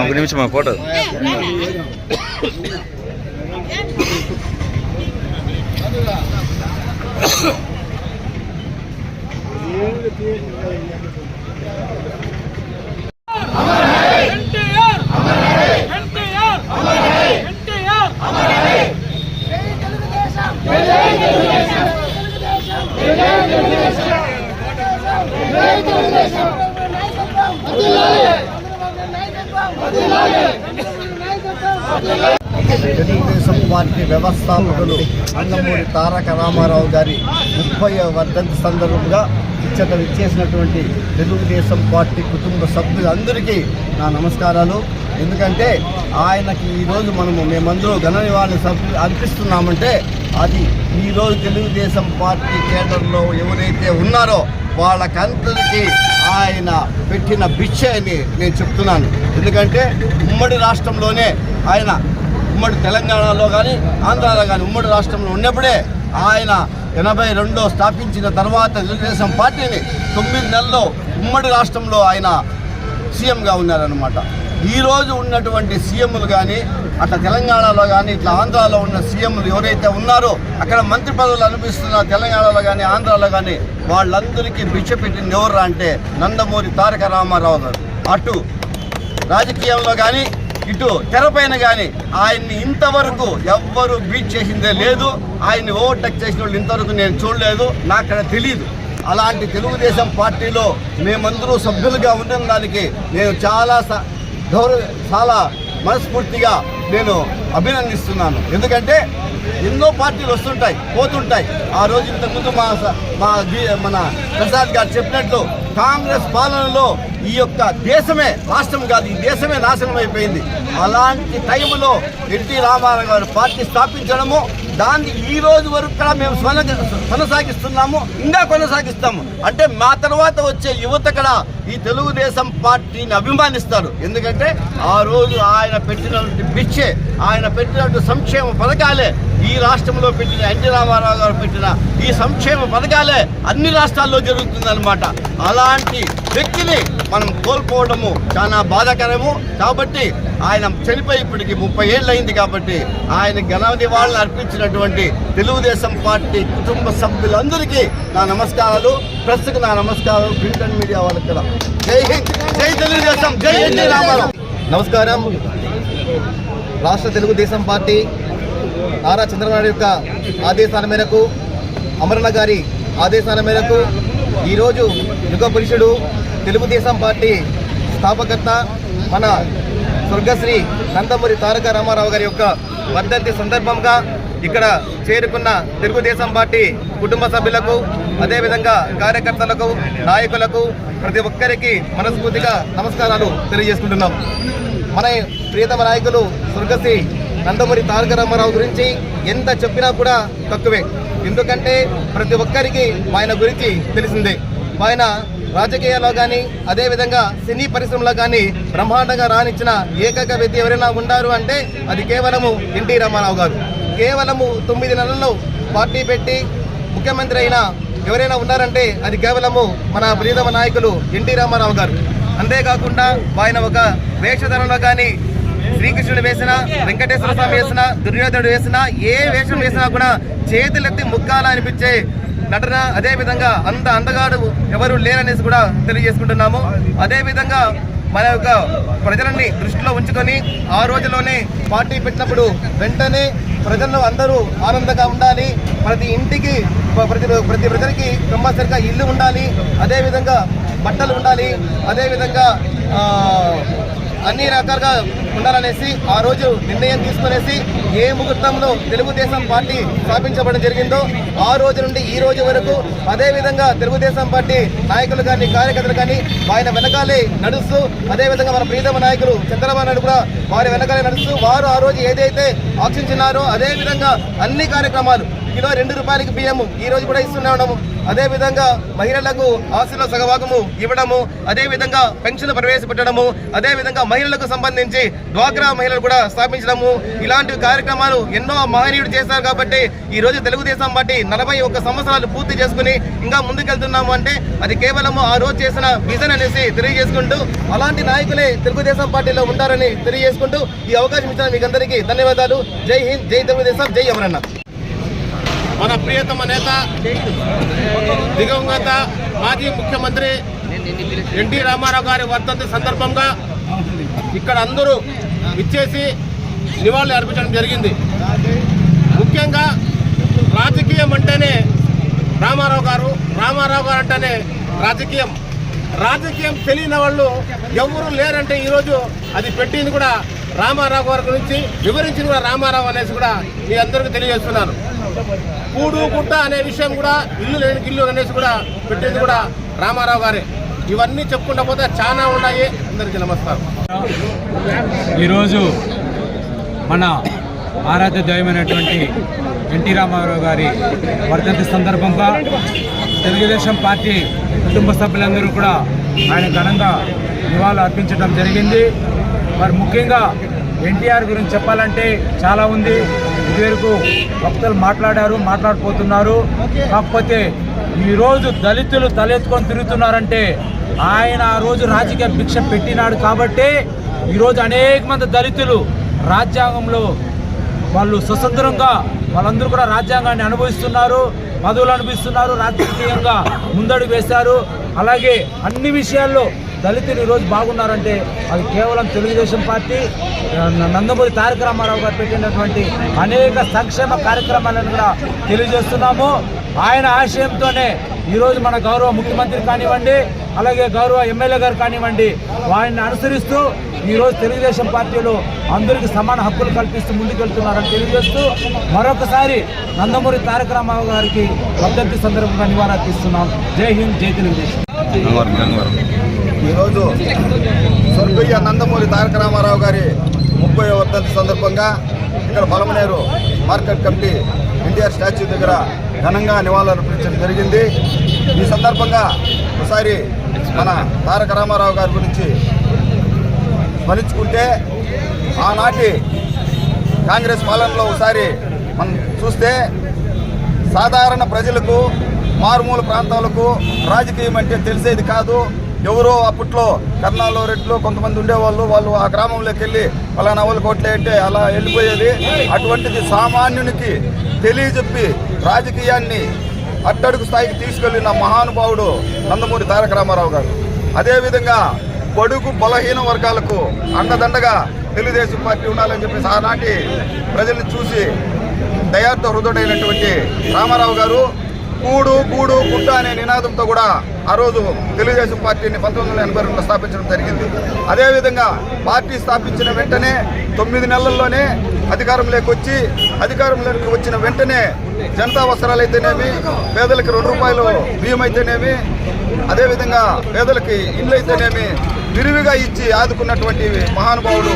ఒక నిమిషం photo Telugu Desam party వ్యవస్థాపకులు నందమూరి తారక రామారావు గారి 30వ వర్ధంతి సందర్భంగా ఇచ్చేసినటువంటి తెలుగుదేశం పార్టీ కుటుంబ సభ్యులందరికీ నా నమస్కారాలు. ఎందుకంటే ఆయనకి ఈరోజు మేమందరూ ఘన నివాళి అర్పిస్తున్నామంటే అది ఈరోజు తెలుగుదేశం పార్టీ కేడర్లో ఎవరైతే ఉన్నారో వాళ్ళకందరికీ ఆయన పెట్టిన భిక్ష అని నేను చెప్తున్నాను. ఎందుకంటే ఉమ్మడి రాష్ట్రంలోనే ఆయన ఉమ్మడి తెలంగాణలో కానీ ఆంధ్రాలో కానీ ఉమ్మడి రాష్ట్రంలో ఉన్నప్పుడే ఆయన 82 స్థాపించిన తర్వాత తెలుగుదేశం పార్టీని 9 నెలల్లో ఉమ్మడి రాష్ట్రంలో ఆయన సీఎంగా ఉన్నారన్నమాట. ఈరోజు ఉన్నటువంటి సీఎంలు కానీ అట్లా తెలంగాణలో కానీ ఇట్లా ఆంధ్రాలో ఉన్న సీఎంలు ఎవరైతే ఉన్నారో అక్కడ మంత్రి పదవులు అనిపిస్తున్న తెలంగాణలో కానీ ఆంధ్రాలో కానీ వాళ్ళందరికీ భిక్ష పెట్టింది ఎవరు అంటే నందమూరి తారక రామారావు గారు. అటు రాజకీయంలో కానీ ఇటు తెరపైన కానీ ఆయన్ని ఇంతవరకు ఎవ్వరూ బీట్ చేసిందే లేదు. ఆయన్ని ఓవర్టేక్ చేసిన వాళ్ళు ఇంతవరకు నేను చూడలేదు, నాకు అక్కడ తెలియదు. అలాంటి తెలుగుదేశం పార్టీలో మేమందరూ సభ్యులుగా ఉన్న దానికి నేను చాలా మనస్ఫూర్తిగా నేను అభినందిస్తున్నాను. ఎందుకంటే ఎన్నో పార్టీలు వస్తుంటాయి పోతుంటాయి. ఆ రోజు ఇంతకుముందు మన ప్రసాద్ గారు చెప్పినట్లు కాంగ్రెస్ పాలనలో ఈ యొక్క దేశమే రాష్ట్రం కాదు, ఈ దేశమే నాశనం అయిపోయింది. అలాంటి టైంలో ఎన్టీ రామారావు గారు పార్టీ స్థాపించడము, దాన్ని ఈ రోజు వరకు కూడా మేము కొనసాగిస్తున్నాము, ఇంకా కొనసాగిస్తాము. అంటే మా తర్వాత వచ్చే యువత కూడా ఈ తెలుగుదేశం పార్టీని అభిమానిస్తారు. ఎందుకంటే ఆ రోజు ఆయన పెట్టినటువంటి భిక్షే, ఆయన పెట్టినటువంటి సంక్షేమ పథకాలే ఈ రాష్ట్రంలో పెట్టిన ఎన్టీ రామారావు గారు పెట్టిన ఈ సంక్షేమ పథకాలే అన్ని రాష్ట్రాల్లో జరుగుతుందన్నమాట. అలాంటి వ్యక్తిని మనం కోల్పోవడము చాలా బాధాకరము. కాబట్టి ఆయన చనిపోయి ఇప్పటికి 30 ఏళ్ళు అయింది. కాబట్టి ఆయన ఘన నివాళులు అర్పించినటువంటి తెలుగుదేశం పార్టీ కుటుంబ సభ్యులందరికీ నా నమస్కారాలు. ప్రెస్కి నా నమస్కారాలు, ప్రింట్ అండ్ మీడియా వాళ్ళకి కూడా. జై హింద్, జై తెలుగుదేశం, జై ఎన్టీ రామారావు. నమస్కారం. రాష్ట్ర తెలుగుదేశం పార్టీ నారా చంద్రబాబు యొక్క ఆదేశాల మేరకు, అమరణ గారి ఆదేశాల మేరకు ఈరోజు యుగ పురుషుడు తెలుగుదేశం పార్టీ స్థాపకర్త మన స్వర్గశ్రీ నందమూరి తారక రామారావు గారి యొక్క వర్ధంతి సందర్భంగా ఇక్కడ చేరుకున్న తెలుగుదేశం పార్టీ కుటుంబ సభ్యులకు, అదేవిధంగా కార్యకర్తలకు, నాయకులకు, ప్రతి ఒక్కరికి మనస్ఫూర్తిగా నమస్కారాలు తెలియజేసుకుంటున్నాం. మన ప్రియతమ నాయకులు స్వర్గశ్రీ నందమూరి తారక రామారావు గురించి ఎంత చెప్పినా కూడా తక్కువే. ఎందుకంటే ప్రతి ఒక్కరికి ఆయన గురించి తెలిసిందే. ఆయన రాజకీయాల్లో కానీ అదేవిధంగా సినీ పరిశ్రమలో కానీ బ్రహ్మాండంగా రాణించిన ఏకైక వ్యక్తి ఎవరైనా ఉన్నారు అంటే అది కేవలము ఎన్టీ రామారావు గారు. కేవలము 9 నెలల్లో పార్టీ పెట్టి ముఖ్యమంత్రి అయిన ఎవరైనా ఉన్నారంటే అది కేవలము మన ప్రియతమ నాయకులు ఎన్టీ రామారావు గారు. అంతేకాకుండా ఆయన ఒక వేషధరంలో కానీ శ్రీకృష్ణుడు వేసినా, వెంకటేశ్వర స్వామి వేసినా, దుర్యోధనుడు వేసినా, ఏ వేషం వేసినా కూడా చేతులెత్తి ముక్కాల అనిపించే నటన. అదేవిధంగా అంత అందగాడు ఎవరు లేరనేసి కూడా తెలియజేసుకుంటున్నాము. అదేవిధంగా మన యొక్క ప్రజలని దృష్టిలో ఉంచుకొని ఆ రోజులోనే పార్టీ పెట్టినప్పుడు వెంటనే ప్రజల్లో అందరూ ఆనందంగా ఉండాలి, ప్రతి ఇంటికి ప్రతి ప్రజలకి కంపల్సరిగా ఇల్లు ఉండాలి, అదేవిధంగా బట్టలు ఉండాలి, అదేవిధంగా అన్ని రకాలుగా ఉండాలనేసి ఆ రోజు నిర్ణయం తీసుకునేసి ఏ ముహూర్తంలో తెలుగుదేశం పార్టీ స్థాపించబడడం జరిగిందో ఆ రోజు నుండి ఈ రోజు వరకు అదేవిధంగా తెలుగుదేశం పార్టీ నాయకులు కానీ కార్యకర్తలు కానీ ఆయన వెనకాలే నడుస్తూ, అదేవిధంగా మన ప్రియతమ నాయకులు చంద్రబాబు నాయుడు కూడా వారి వెనకాలే నడుస్తూ వారు ఆ రోజు ఏదైతే ఆశించినారో అదేవిధంగా అన్ని కార్యక్రమాలు కిలో 2 రూపాయలకి బియ్యము ఈ రోజు కూడా ఇస్తున్నాము. అదేవిధంగా మహిళలకు ఆస్తుల సగభాగము ఇవ్వడము, అదేవిధంగా పెన్షన్ ప్రవేశపెట్టడము, అదేవిధంగా మహిళలకు సంబంధించి డ్వాక్రా మహిళలు కూడా స్థాపించడము, ఇలాంటి కార్యక్రమాలు ఎన్నో మహనీయుడు చేశారు. కాబట్టి ఈ రోజు తెలుగుదేశం పార్టీ 41 సంవత్సరాలు పూర్తి చేసుకుని ఇంకా ముందుకెళ్తున్నాము అంటే అది కేవలము ఆ రోజు చేసిన విజన్ అనేసి తెలియజేసుకుంటూ అలాంటి నాయకులే తెలుగుదేశం పార్టీలో ఉంటారని తెలియజేసుకుంటూ ఈ అవకాశం ఇచ్చిన మీకు అందరికీ ధన్యవాదాలు. జై హింద్, జై తెలుగుదేశం, జై అమరన్న. మన ప్రియతమ నేత దివంగత మాజీ ముఖ్యమంత్రి ఎన్టీ రామారావు గారి వర్ధంతి సందర్భంగా ఇక్కడ అందరూ ఇచ్చేసి నివాళులు అర్పించడం జరిగింది. ముఖ్యంగా రాజకీయం అంటేనే రామారావు గారు అంటేనే రాజకీయం తెలియని వాళ్ళు ఎవరు లేరంటే ఈరోజు అది పెట్టింది కూడా రామారావు గారి గురించి వివరించింది కూడా రామారావు అనేసి కూడా మీ అందరికీ తెలియజేస్తున్నాను. కూడు గుట్ట అనే విషయం కూడా ఇల్లు లేని గిల్లు అనేసి కూడా పెట్టింది కూడా రామారావు గారే. ఇవన్నీ చెప్పుకుంటా పోతే చాలా ఉన్నాయి. అందరికీ నమస్కారం. ఈరోజు మన ఆరాధ్య దైవమైనటువంటి ఎన్టీ రామారావు గారి వర్ధంతి సందర్భంగా తెలుగుదేశం పార్టీ కుటుంబ సభ్యులందరూ కూడా ఆయన ఘనంగా నివాళులు అర్పించడం జరిగింది. మరి ముఖ్యంగా ఎన్టీఆర్ గురించి చెప్పాలంటే చాలా ఉంది. ఇదివరకు వక్తలు మాట్లాడిపోతున్నారు. కాకపోతే ఈరోజు దళితులు తలెత్తుకొని తిరుగుతున్నారంటే ఆయన ఆ రోజు రాజకీయ భిక్ష పెట్టినాడు. కాబట్టి ఈరోజు అనేక మంది దళితులు రాజ్యాంగంలో వాళ్ళు స్వతంత్రంగా వాళ్ళందరూ కూడా రాజ్యాంగాన్ని అనుభవిస్తున్నారు, పదవులు అనుభవిస్తున్నారు, రాజకీయంగా ముందడుగు వేశారు. అలాగే అన్ని విషయాల్లో దళితులు ఈరోజు బాగున్నారంటే అది కేవలం తెలుగుదేశం పార్టీ నందమూరి తారక రామారావు గారు పెట్టినటువంటి అనేక సంక్షేమ కార్యక్రమాలను కూడా తెలియజేస్తున్నాము. ఆయన ఆశయంతోనే ఈరోజు మన గౌరవ ముఖ్యమంత్రి కానివ్వండి, అలాగే గౌరవ ఎమ్మెల్యే గారు కానివ్వండి, వారిని అనుసరిస్తూ ఈరోజు తెలుగుదేశం పార్టీలో అందరికీ సమాన హక్కులు కల్పిస్తూ ముందుకెళ్తున్నారని తెలియజేస్తూ మరొకసారి నందమూరి తారక రామారావు గారికి వర్ధంతి సందర్భంగా నివాళులర్పిస్తున్నాం. జై హింద్, జై తెలుగుదేశం. ఈరోజు స్వర్గీయ నందమూరి తారక రామారావు గారి 30వ వర్ధంతి సందర్భంగా ఇక్కడ Palamaneru market committee NTR statue దగ్గర ఘనంగా నివాళులు అర్పించడం జరిగింది. ఈ సందర్భంగా ఒకసారి మన తారక రామారావు గారి గురించి స్మరించుకుంటే ఆనాటి కాంగ్రెస్ పాలనలో ఒకసారి మనం చూస్తే సాధారణ ప్రజలకు మారుమూల ప్రాంతాలకు రాజకీయం అంటే తెలిసేది కాదు. ఎవరో అప్పట్లో కర్నాలో రెడ్లు కొంతమంది ఉండేవాళ్ళు, వాళ్ళు ఆ గ్రామంలోకి వెళ్ళి పలానా వాళ్ళు కోట్లే అంటే అలా వెళ్ళిపోయేది. అటువంటిది సామాన్యునికి తెలియజెప్పి రాజకీయాన్ని అట్టడుగు స్థాయికి తీసుకెళ్లిన మహానుభావుడు నందమూరి తారక రామారావు గారు. అదేవిధంగా బడుగు బలహీన వర్గాలకు అండదండగా తెలుగుదేశం పార్టీ ఉండాలని చెప్పేసి ఆనాటి ప్రజల్ని చూసి దయార్థ హృదయుడైనటువంటి రామారావు గారు కూడు గూడు గుట్ట అనే నినాదంతో కూడా ఆ రోజు తెలుగుదేశం పార్టీని 1982లో స్థాపించడం జరిగింది. అదేవిధంగా పార్టీ స్థాపించిన వెంటనే 9 నెలల్లోనే అధికారంలోకి వచ్చిన వెంటనే జనతా వస్త్రాలు అయితేనేమి, పేదలకి 2 రూపాయలు బియ్యం అయితేనేమి, అదేవిధంగా పేదలకి ఇళ్ళు అయితేనేమి విరివిగా ఇచ్చి ఆదుకున్నటువంటి మహానుభావుడు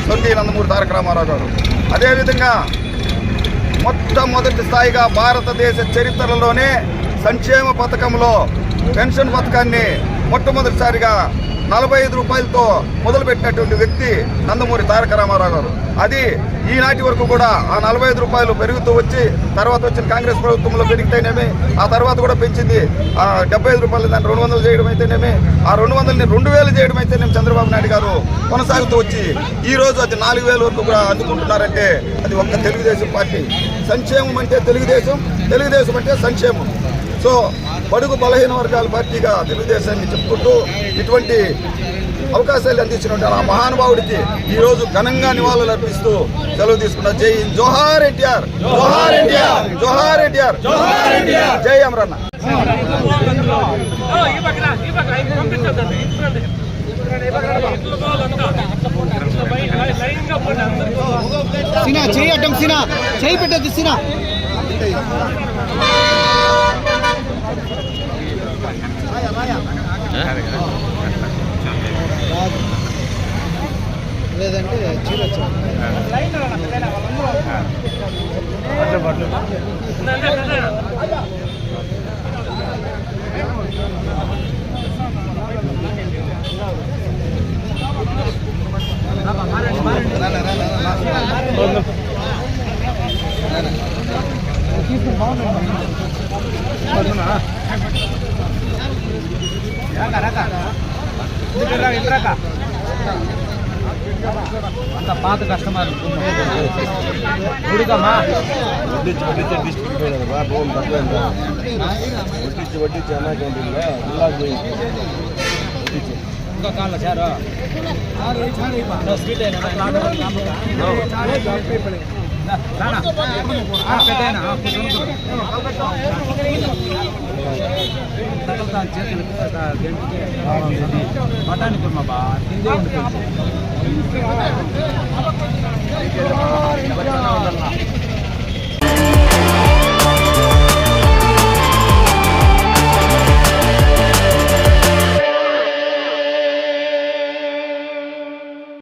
స్వర్గీయ నందమూరి తారక రామారావు గారు. అదేవిధంగా మొట్టమొదటి స్థాయిగా భారతదేశ చరిత్రలోనే సంక్షేమ పథకంలో పెన్షన్ పథకాన్ని మొట్టమొదటిసారిగా 45 రూపాయలతో మొదలుపెట్టినటువంటి వ్యక్తి నందమూరి తారక రామారావు గారు. అది ఈనాటి వరకు కూడా ఆ 45 రూపాయలు పెరుగుతూ వచ్చి తర్వాత వచ్చిన కాంగ్రెస్ ప్రభుత్వంలో పెరిగితేనేమి, ఆ తర్వాత కూడా పెంచింది 75 రూపాయలు దాన్ని 200 చేయడం అయితేనేమి, ఆ 200ని 2000 చేయడం అయితేనేమి చంద్రబాబు నాయుడు గారు కొనసాగుతూ వచ్చి ఈరోజు అది 4000 వరకు కూడా అందుకుంటున్నారంటే అది ఒక్క తెలుగుదేశం పార్టీ. సంక్షేమం అంటే తెలుగుదేశం, తెలుగుదేశం అంటే సంక్షేమం. సో బడుగు బలహీన వర్గాల పార్టీగా తెలుగుదేశాన్ని చెప్పుకుంటూ ఇటువంటి అవకాశాలు అందించినటువంటి ఆ మహానుభావుడికి ఈరోజు ఘనంగా నివాళులు అర్పిస్తూ సెలవు తీసుకున్న. జై జోహార్ ఎన్టీఆర్, జోహార్ ఎన్టీఆర్, జోహార్ ఎన్టీఆర్, జై అమరన్న. సినా చేయి అడ్డం, సినా చేయి పెట్టద్దు, సినా లేదంటే చీరొచ్చు. అంత పాత కస్టమర్ ఉడికమ్మా ఇంకా కాళ్ళ చారు స్వీట్ మటానికి కుర్మా బా తిందే ఉంటుంది.